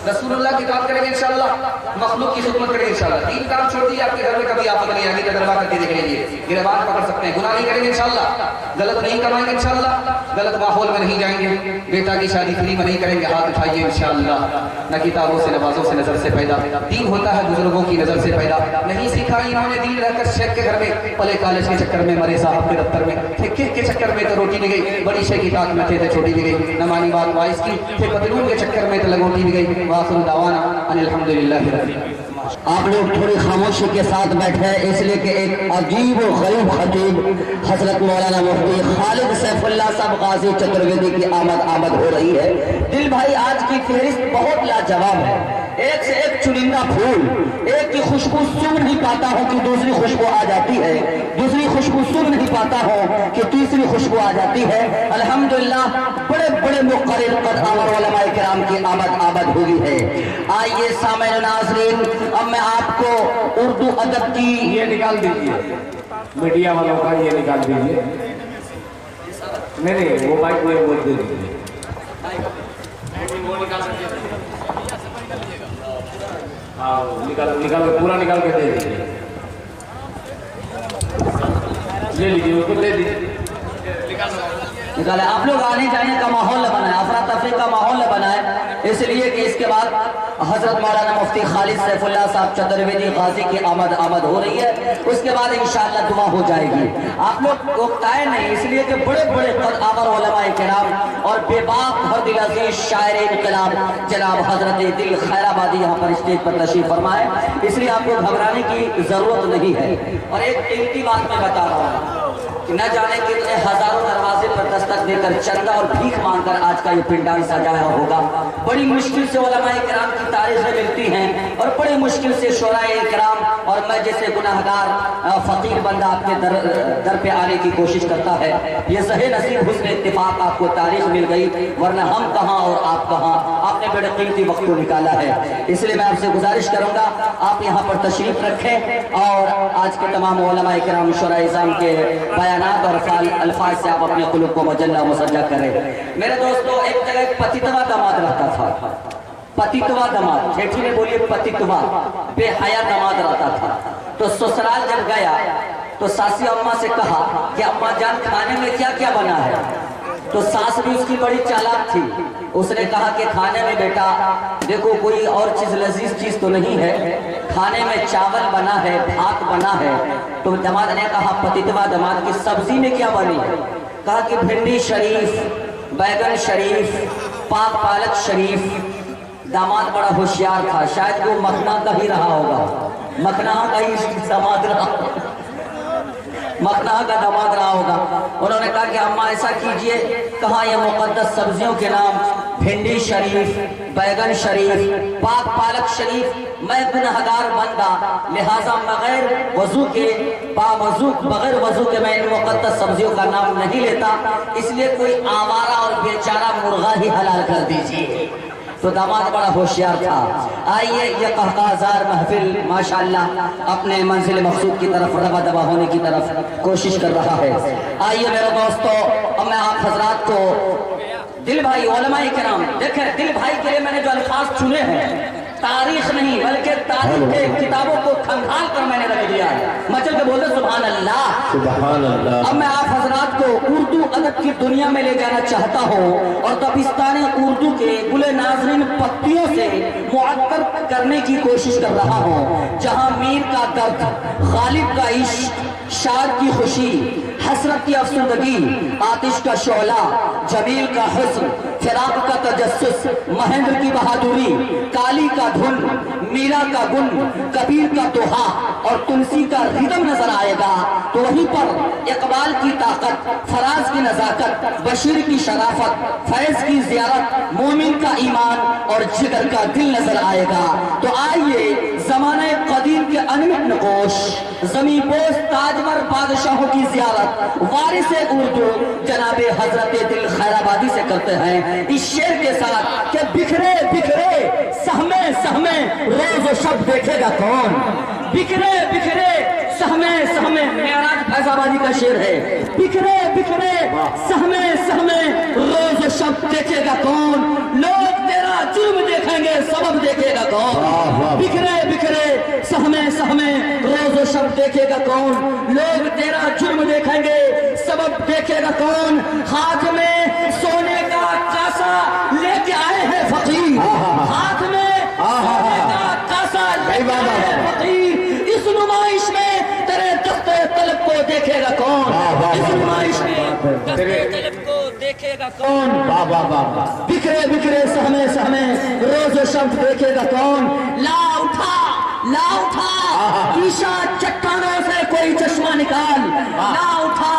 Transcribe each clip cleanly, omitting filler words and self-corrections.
रसूलुल्लाह की बात करेंगे इंशाअल्लाह, मखलूक की खिदमत करेंगे इंशाअल्लाह। तीन काम छोड़ दिए, आपके घर में कभी आफत नहीं आएगी, तजर्बा करके देख लीजिए। गिरबान पकड़ सकते हैं, गुनाह नहीं करेंगे इंशाअल्लाह, गलत नहीं कमाएंगे इंशाअल्लाह, गलत माहौल में नहीं जाएंगे, बेटा की शादी फ्री में नहीं करेंगे, हाथ उठाइए इंशाअल्लाह। न किताबों से नमाजों से नजर से पैदा, दीन होता है बुजुर्गों की नजर से पैदा। नहीं सीखा इन्होंने दीन रहकर शेख के घर में, पले कॉलेज के चक्कर में मरे साहब के दफ्तर में, ठेके के चक्कर में तो रोटी भी गई, बड़ी शेख की ताक में थे तो छोटी भी गई, न मानी बात वाइस की, थे पतलून के चक्कर में तो लगोटी भी गई। वाखिर दावाना अल्हम्दुलिल्लाह रब्बिल आलमीन। आप लोग थोड़ी खामोशी के साथ बैठे हैं, इसलिए कि एक अजीब और गरीब खतीब हजरत मौलाना मुफ्ती खालिद सैफुल्लाह साहब गाजी चतुर्वेदी की आमद हो रही है। दिल भाई, आज की फहरिस्त बहुत लाजवाब है, एक से एक चुनिंदा फूल, एक की खुशबू सूंघ नहीं पाता हूँ कि दूसरी खुशबू आ जाती है, दूसरी खुशबू सूंघ नहीं पाता हूँ कि तीसरी खुशबू आ जाती है। अल्हम्दुलिल्लाह बड़े बड़े मुक़र्रिर और उलमाए किराम की आमद हुई है। आइए सामईन नाज़रीन, अब मैं आपको उर्दू अदब की, ये निकाल दीजिए मीडिया वालों का, ये निकाल दीजिए। नहीं वो माइक में बोल दीजिए। हाँ निकाल पूरा निकाल के दे दीजिए, ले लीजिए उसको, दे दीजिए, निकाले। आप लोग आने जाने का माहौल न बनाए, अफरा तफरी का माहौल न बनाए, इसलिए कि इसके बाद हजरत मौलाना मुफ्ती खालिद सैफुल्लाह साहब चतुर्वेदी गाजी की आमद हो रही है। उसके बाद इंशाअल्लाह दुआ हो जाएगी। आप लोग उकताए नहीं, इसलिए कि बड़े बड़े क़द-आवर उलमाए किराम और बेबाक हर दिल अजीज शायर इनकलाब जनाब हजरत दिल खैराबादी यहाँ पर स्टेज पर तशरीफ फरमाए, इसलिए आपको घबराने की जरूरत नहीं है। और एक कीमती बात मैं बता रहा हूँ कि न जाने कितने हजारों दरवाजे पर दस्तक देकर चंदा और भीख मांगकर आज का ये पिंडाल सजाया होगा। बड़ी मुश्किल से उलमाए किराम की तारीखें मिलती हैं और बड़ी मुश्किल से शोराए किराम और मैं जैसे गुनाहगार फकीर बंदा आपके दर पे आने की कोशिश करता है। ये सही नसीब हुस्न इत्तिफाक आपको तारीख मिल गई, वरना हम कहाँ और आप कहाँ। आपने बड़े कीमती वक्त को निकाला है, इसलिए मैं आपसे गुजारिश करूंगा आप यहाँ पर तशरीफ रखें और आज के तमाम उलमाए किराम शुरा इज़ाम के बयानात और अल्फाज से आप अपने कुलूब को मजल्ला मुसज्जा करें। मेरे दोस्तों, एक जगह एक पतितवा दामाद रहता था, पतितवा दामाद, ठेठी ने बोलिए पतितवा, बेहया दामाद रहता था। तो ससुराल जब गया तो सासी अम्मा से कहा कि अम्मा जान खाने में क्या क्या बना है। तो सास भी उसकी बड़ी चालाक थी, उसने कहा कि खाने में बेटा देखो कोई और चीज लजीज चीज तो नहीं है, खाने में चावल बना है, भात बना है। तो दामाद ने कहा, पतितवा दामाद की सब्जी में क्या बनी है? कहा कि भिंडी शरीफ, बैगन शरीफ, पाक पालक शरीफ। दामाद बड़ा होशियार था, शायद वो मखना का ही रहा होगा, मखना का ही दामाद रहा, मखना का दामाद रहा होगा। उन्होंने कहा कि अम्मा ऐसा कीजिए, कहा ये मुकद्दस सब्जियों के नाम भिंडी शरीफ, बैगन शरीफ, पाक पालक शरीफ, मैं गुनहगार बंदा, लिहाजा बगैर वजू के बगैर वजू के मैं इन मुकद्दस सब्जियों का नाम नहीं लेता, इसलिए कोई आवारा और बेचारा मुर्गा ही हलाल कर दीजिए। तो दामाद बड़ा होशियार था। आइए ये कहकाजार महफिल माशाअल्लाह अपने मंजिल मकसूद की तरफ रवा दवा होने की तरफ कोशिश कर रहा है। आइए मेरे दोस्तों, अब मैं आप हजरात को दिल भाई उलमाए किराम, देखें दिल भाई के लिए मैंने जो अल्फाज चुने हैं तारीख नहीं बल्कि तारीख के किताबों को खंगाल कर मैंने रख दिया है। मचल के बोलते सुभान अल्लाह, सुभान अल्लाह। अब मैं आप हजरात को उर्दू अदब की दुनिया में ले जाना चाहता हूँ और दबिस्तान उर्दू के गुले नाजरीन पत्तियों से मुअत्तर करने की कोशिश कर रहा हूँ, जहाँ मीर का दर्द, गालिब का इश्क, शाद की खुशी, हसरत की अफसुदगी, आतिश का शोला, जमील का हुस्न, फिराक का तजस्सुस, महेंद्र की बहादुरी, काली का धुन, मीरा का गुन, कबीर का दोहा और तुलसी का रिदम नजर आएगा। तो वहीं पर इकबाल की ताकत, फराज की नजाकत, बशीर की शराफत, फैज की जियारत, मोमिन का ईमान और जिगर का दिल नजर आएगा। तो आइए जमाने कदीम के अनमित नकोश, जमी पोस्ट ताजवर बादशाहों की जियारत वारिस उर्दू जनाबे हजरत दिल खैराबादी से करते हैं इस शेर के साथ कि बिखरे बिखरे सहमे सहमे रोज शब देखेगा कौन, बिखरे बिखरे सहमे सहमे, मेराज फैजाबादी का शेर है, बिखरे बिखरे सहमे सहमे रोज शब देखेगा कौन, लोग तेरा जुर्म देखेंगे सबब कौन, बिखरे बिखरे सहमे सहमे रोज और शब देखेगा कौन, लोग तेरा जुर्म देखेंगे सबब देखेगा कौन, हाथ में सोने का कासा लेके आए हैं फकीर, हाथ में सोने का कासा लेके आए हैं फकीर, इस नुमाइश में तेरे दस्ते तलब को देखेगा कौन, इस नुमाइश में दस्ते तलब को देखेगा कौन, बिखरे बिखरे सहमे सहमे रोज शब्द देखेगा कौन, ला उठा ईशा चट्टानों से कोई चश्मा निकाल, ला उठा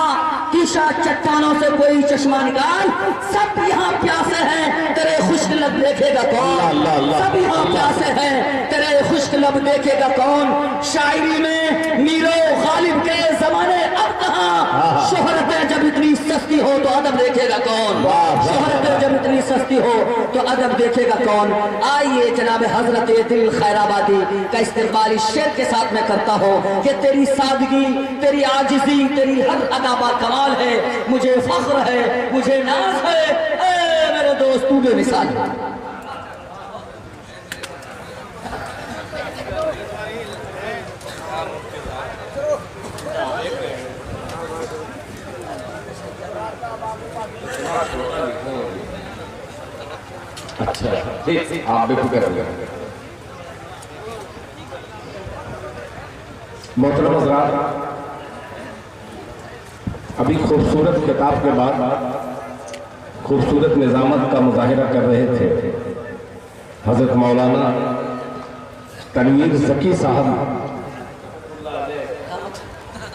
ईशा चट्टानों से कोई चश्मा निकाल, सब यहाँ प्यासे हैं तेरे खुश्क लब देखेगा कौन, सब यहाँ प्यासे हैं तेरे खुश्क लब देखेगा कौन, शायरी में मीरो गालिब के जमाने अब कहाँ, शोहरतें जब इतनी सस्ती हो तो अदब देखेगा कौन, शोहरतें जब इतनी सस्ती हो तो अदब देखेगा कौन। आइए जनाब हजरत दिल खैराबादी का इस्तेमाल इस शेर के साथ में करता हूँ कि तेरी सादगी, तेरी आजिज़ी, तेरी हर अदा बा कमाल है, मुझे फख्र है, मुझे नाज है, ए मेरे दोस्त तू बेमिसाल। अच्छा आप बेफिक्र हो गए। मोहतरम हज़रात, अभी खूबसूरत किताब के बाद खूबसूरत निज़ामत का मुज़ाहिरा कर रहे थे हज़रत मौलाना तनवीर ज़की साहब,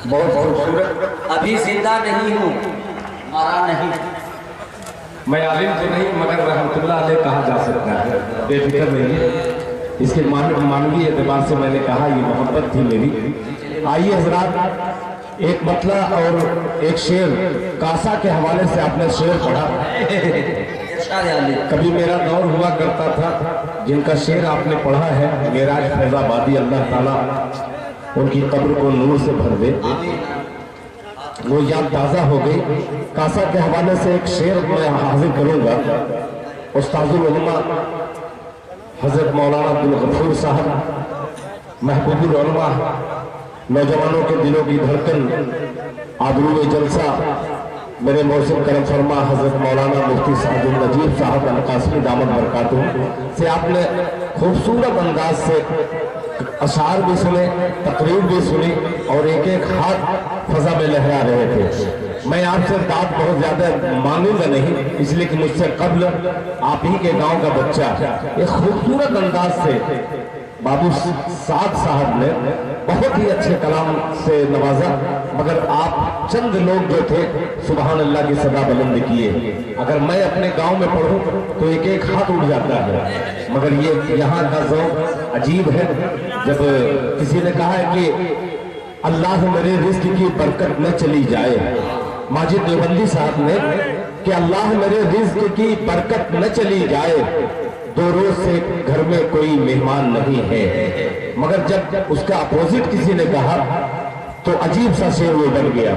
बहुत खूबसूरत। अभी जिंदा नहीं हूँ, मरा नहीं। मैं आलिम तो नहीं मगर रहमतुल्लाह अलैह कहा जा सकता है, बेफिक्र रहिए। इसके मानवीय एतबार से मैंने कहा ये मोहब्बत थी मेरी। आइए हजरात, एक मतला और एक शेर कासा के हवाले से आपने शेर पढ़ा। कभी मेरा दौर हुआ करता था जिनका शेर आपने पढ़ा है, मेराज फैजाबादी, अल्लाह ताला उनकी कब्र को नूर से भर दे, वो याद ताज़ा हो गई। कासा के हवाले से एक शेर मैं हाजिर करूंगा। उस्ताजुल उलमा हजरत मौलाना अब्दुल गफूर साहब, महबूबुल उलमा, नौजवानों के दिलों की धड़कन, आबरूए जलसा, मेरे मौसम करम फरमा हजरत मौलाना मुफ्ती सादुल नजीब साहब अल-कासमी दामद बरकातुहू से आपने खूबसूरत अंदाज से अशार भी सुने, तकरीर भी सुनी और एक एक हाथ फजा में लहरा रहे थे। मैं आपसे दाद बहुत ज्यादा मांगूंगा नहीं, इसलिए कि मुझसे कब्ल आप ही के गांव का बच्चा एक खूबसूरत अंदाज से बाबू साद साहब ने बहुत ही अच्छे कलाम से नवाजा, मगर आप चंद लोग जो थे सुभान अल्लाह की सदा बुलंद किए। अगर मैं अपने गांव में पढ़ूं तो एक एक हाथ उठ जाता है, मगर ये यहाँ का ज़ौक़ अजीब है। जब किसी ने कहा है कि अल्लाह मेरे रिज़्क़ की बरकत न चली जाए, माजिद देवबंदी साहब ने कि अल्लाह मेरे रिज़्क़ की बरकत न चली जाए, 2 रोज से घर में कोई मेहमान नहीं है। मगर जब उसका अपोजिट किसी ने कहा तो अजीब सा शेर वो बन गया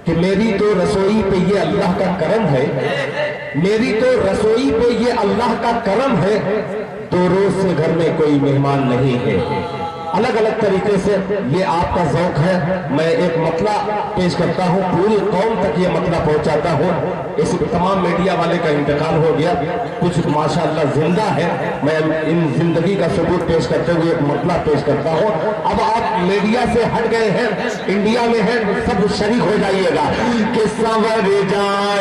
कि मेरी तो रसोई पे ये अल्लाह का करम है, मेरी तो रसोई पे ये अल्लाह का करम है, 2 रोज से घर में कोई मेहमान नहीं है। अलग अलग तरीके से ये आपका ज़ौक़ है। मैं एक मतला पेश करता हूँ, पूरी कौम तक ये मतला पहुँचाता हूँ। इस तमाम मीडिया वाले का इंतकाल हो गया, कुछ माशाअल्लाह जिंदा है। मैं इन जिंदगी का सबूत पेश करते हुए एक मतला पेश करता हूँ। अब आप मीडिया से हट गए हैं, इंडिया में हैं, सब शरीक हो जाइएगा कि संवर जाए।